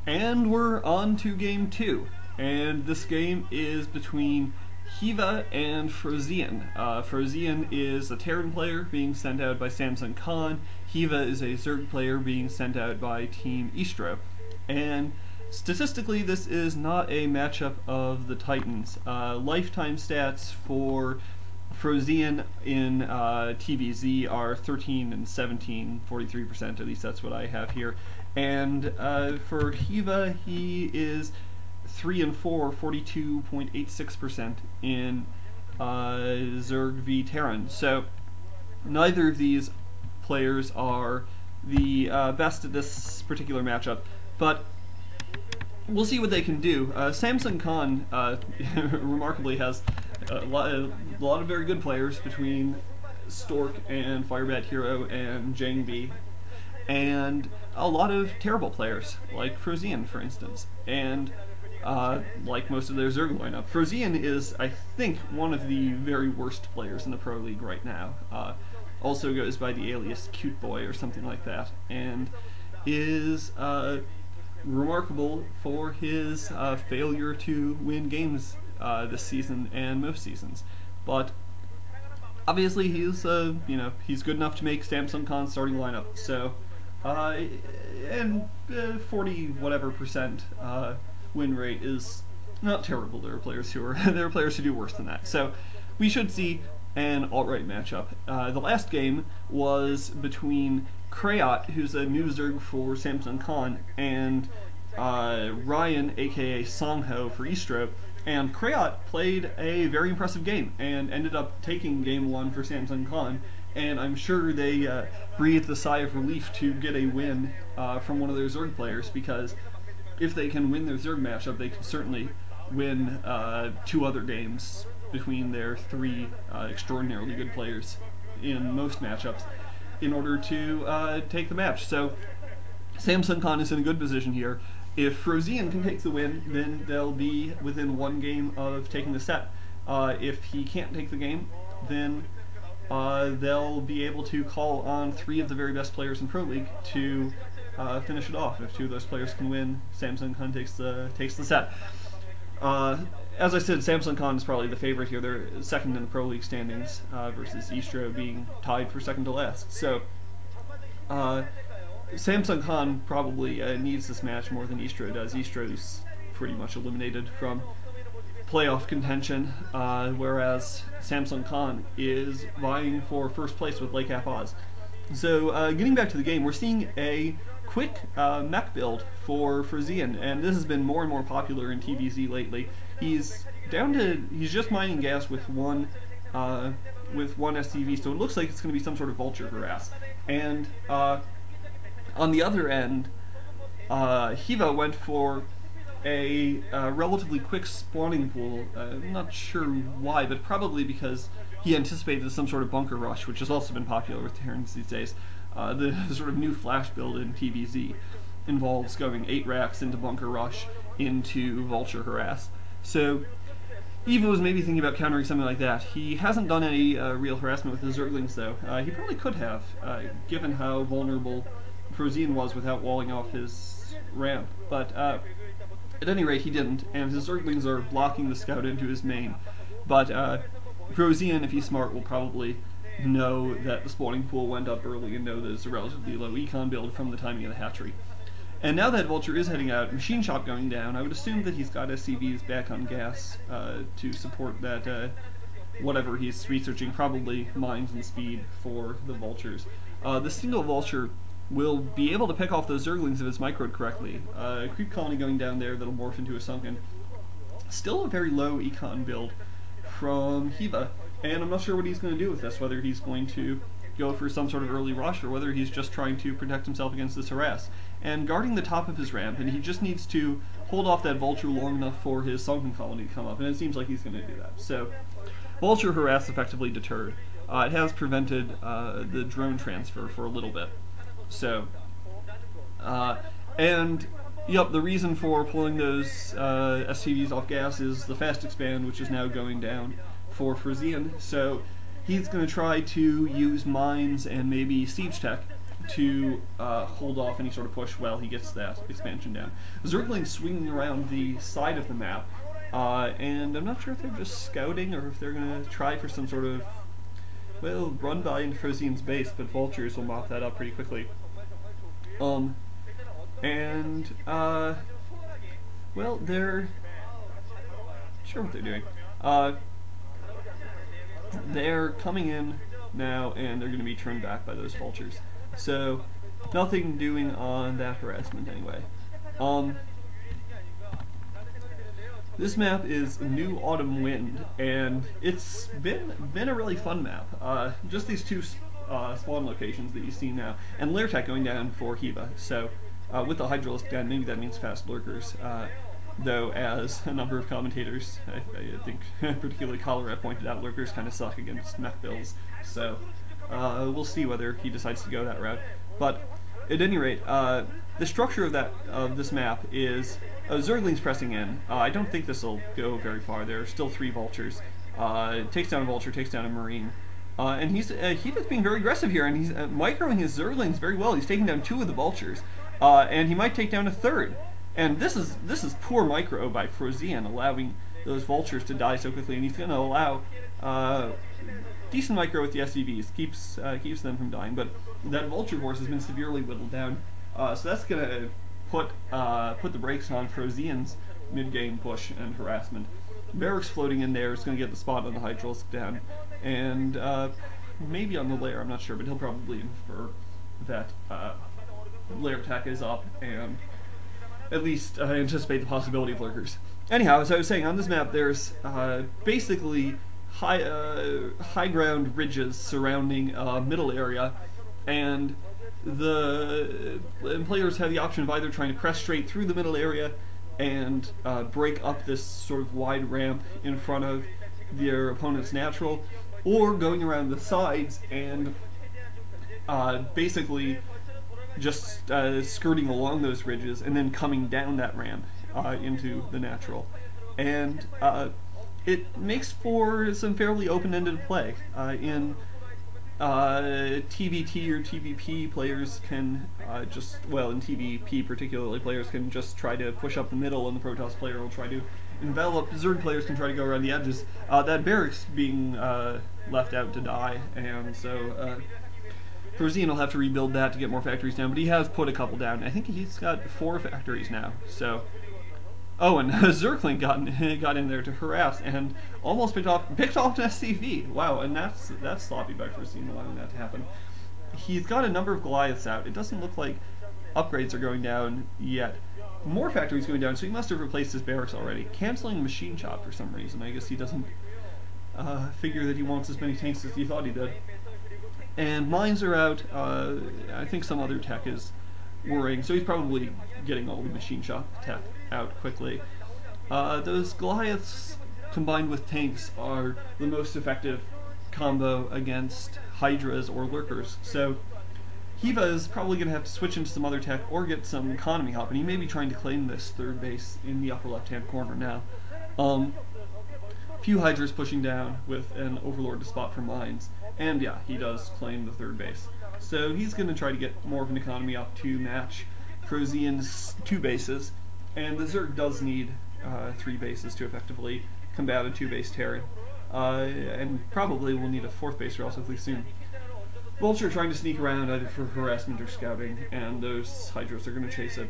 And we're on to game 2, and this game is between Hyvaa and Frozean. Frozean is a Terran player being sent out by Samsung Khan. Hyvaa is a Zerg player being sent out by Team eStro. And statistically, this is not a matchup of the Titans. Lifetime stats for Frozean in TVZ are 13 and 17, 43%, at least that's what I have here. And for Hyvaa, he is 3 and 4, 42.86% in Zerg v Terran. So neither of these players are the best at this particular matchup, but we'll see what they can do. Samsung Khan remarkably has a lot of very good players between Stork and Firebat Hero and Jangbi, and a lot of terrible players, like Frozean, for instance, and like most of their Zerg lineup. Frozean is, I think, one of the very worst players in the Pro League right now. Also goes by the alias Cute Boy or something like that, and is remarkable for his failure to win games this season and most seasons. But obviously he's he's good enough to make Samsung Khan's starting lineup. So and 40 whatever percent win rate is not terrible. There are players who do worse than that. So we should see an alright matchup. The last game was between Krayot, who's a new Zerg for Samsung Khan, and Ryan, aka Songho, for eStro. And Krayot played a very impressive game and ended up taking game 1 for Samsung Khan. And I'm sure they breathed a sigh of relief to get a win from one of their Zerg players, because if they can win their Zerg matchup, they can certainly win 2 other games between their 3 extraordinarily good players in most matchups in order to take the match. So Samsung Khan is in a good position here. If Frozean can take the win, then they'll be within 1 game of taking the set. If he can't take the game, then they'll be able to call on 3 of the very best players in Pro League to finish it off. If 2 of those players can win, Samsung Khan takes the set. As I said, Samsung Khan is probably the favorite here. They're second in the Pro League standings versus eStro being tied for second to last. So Samsung Khan probably needs this match more than eStro does. eStro's pretty much eliminated from playoff contention, whereas Samsung Khan is vying for first place with Lake Half Oz. So getting back to the game, we're seeing a quick mech build for Frozean, and this has been more and more popular in TVZ lately. He's just mining gas with one SCV, so it looks like it's going to be some sort of vulture harass. And on the other end, Hyvaa went for a relatively quick spawning pool. I'm not sure why, but probably because he anticipated some sort of bunker rush, which has also been popular with Terrans these days. The sort of new flash build in TVZ involves going 8 racks into bunker rush into vulture harass. So Hyvaa was maybe thinking about countering something like that. He hasn't done any real harassment with the Zerglings, though. He probably could have, given how vulnerable Frozean was without walling off his ramp. But at any rate, he didn't, and his Zerglings are blocking the scout into his main. But Frozean, if he's smart, will probably know that the spawning pool went up early and know that it's a relatively low econ build from the timing of the hatchery. And now that Vulture is heading out, Machine Shop going down, I would assume that he's got SCVs back on gas to support that whatever he's researching, probably mines and speed for the Vultures. The single Vulture will be able to pick off those Zerglings if it's microed correctly. A creep colony going down there that'll morph into a sunken. Still a very low econ build from Hyvaa, and I'm not sure what he's going to do with this, whether he's going to go for some sort of early rush or whether he's just trying to protect himself against this harass. And guarding the top of his ramp, and he just needs to hold off that Vulture long enough for his sunken colony to come up, and it seems like he's going to do that. So Vulture harass effectively deterred. It has prevented the drone transfer for a little bit. So, and yep, the reason for pulling those SCVs off gas is the fast expand, which is now going down for Frozean. So he's going to try to use mines and maybe siege tech to hold off any sort of push while he gets that expansion down. Zerglings swinging around the side of the map, and I'm not sure if they're just scouting or if they're going to try for some sort of, well, run by into Frozean's base, but vultures will mop that up pretty quickly. Well, they're sure what they're doing. They're coming in now, and they're going to be turned back by those vultures. So, nothing doing on that harassment anyway. This map is New Autumn Wind, and it's been a really fun map. Just these two spawn locations that you see now, and lair tech going down for Hyvaa. So, with the Hydralisk down, maybe that means fast lurkers. Though, as a number of commentators, I think particularly Cholera pointed out, lurkers kind of suck against mech builds. So, we'll see whether he decides to go that route. But at any rate, the structure of this map is Zerglings pressing in. I don't think this will go very far. There are still 3 vultures. Takes down a vulture, takes down a marine. And he's being very aggressive here, and he's microing his Zerglings very well. He's taking down 2 of the vultures, and he might take down a 3rd. And this is poor micro by Frozean, allowing those vultures to die so quickly, and he's going to allow decent micro with the SCVs, keeps them from dying. But that vulture force has been severely whittled down, so that's going to put the brakes on Frozean's mid-game push and harassment. Barracks floating in there is going to get the spot on the Hydralisk down, and maybe on the lair, I'm not sure, but he'll probably infer that lair attack is up, and at least anticipate the possibility of lurkers. Anyhow, as I was saying, on this map there's basically high ground ridges surrounding a middle area, and the players have the option of either trying to press straight through the middle area and break up this sort of wide ramp in front of their opponent's natural, or going around the sides and basically just skirting along those ridges and then coming down that ramp into the natural. And it makes for some fairly open-ended play. In TVT or TVP, players can in TVP particularly, players can just try to push up the middle, and the Protoss player will try to envelop. Zerg players can try to go around the edges. That barracks being left out to die, and so Frozean will have to rebuild that to get more factories down, but he has put a couple down. I think he's got 4 factories now, so... Oh, and Zergling got in there to harass and almost picked off an SCV. Wow, and that's sloppy by Frozean allowing that to happen. He's got a number of Goliaths out. It doesn't look like upgrades are going down yet. More factories going down, so he must have replaced his barracks already. Canceling Machine Chop for some reason. I guess he doesn't figure that he wants as many tanks as he thought he did. And mines are out. I think some other tech is worrying, so he's probably getting all the Machine Shop tech out quickly. Those Goliaths combined with tanks are the most effective combo against Hydras or Lurkers, so Hyvaa is probably going to have to switch into some other tech or get some economy help, and he may be trying to claim this 3rd base in the upper left-hand corner now. Few Hydras pushing down with an Overlord to spot for mines, and yeah, he does claim the 3rd base. So he's going to try to get more of an economy up to match Frozean's 2 bases, and the Zerg does need 3 bases to effectively combat a 2-base Terran, and probably will need a 4th base relatively soon. Vulture trying to sneak around either for harassment or scouting, and those Hydras are going to chase it.